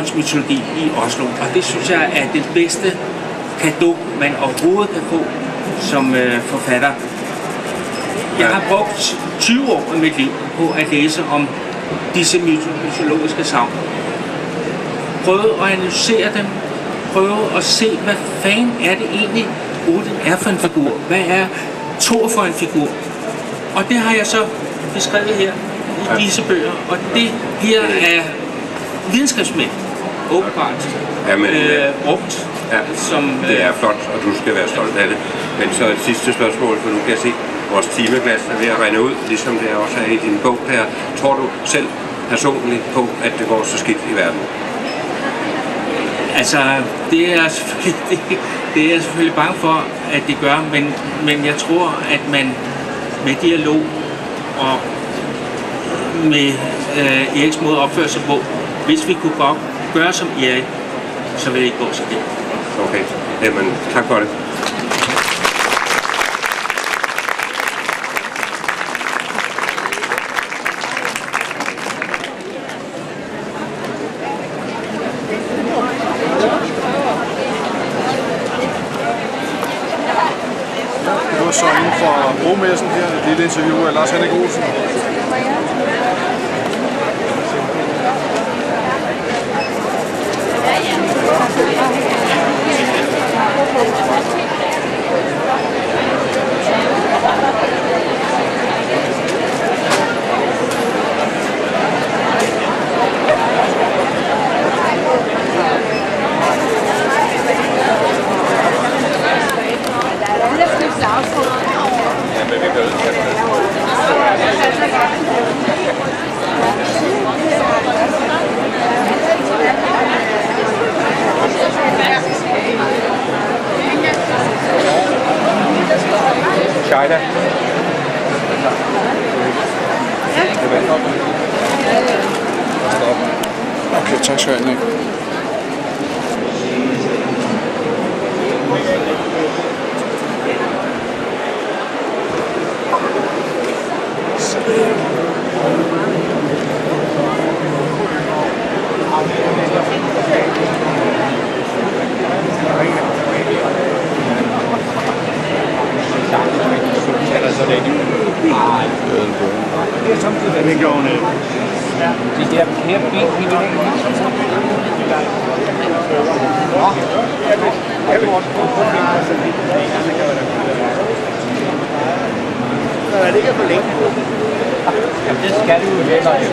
Nordens mytologi i Oslo. Og det synes jeg er den bedste cadeau, man overhovedet kan få som forfatter. Jeg har brugt 20 år af mit liv på at læse om disse mytologiske sagn. Prøve at analysere dem. Prøve at se, hvad fanden er det egentlig, Odin er for en figur. Hvad er Thor for en figur? Og det har jeg så beskrevet her i disse bøger. Og det her er videnskabsmænd åbenbart brugt. Ja, som, det er flot, og du skal være stolt af det. Men så et sidste spørgsmål, for nu kan jeg se, vores timeglas er ved at rende ud, ligesom det også er i din bog her. Tror du selv personligt på, at det går så skidt i verden? Altså, det er jeg selvfølgelig bange for, at det gør, men jeg tror, at man med dialog og med Eriks måde at opføre sig på, hvis vi kunne godt gøre som Erik, så vil det ikke gå så det. Okay, jamen tak for det. Det var så inden for Bromessen her, et lille interview af Lars Henrik Olsen. China. Okay, tak skal du have. De der kære ben, de vil ikke. Det ligger for længe. Jamen, det skal du jo heller ikke.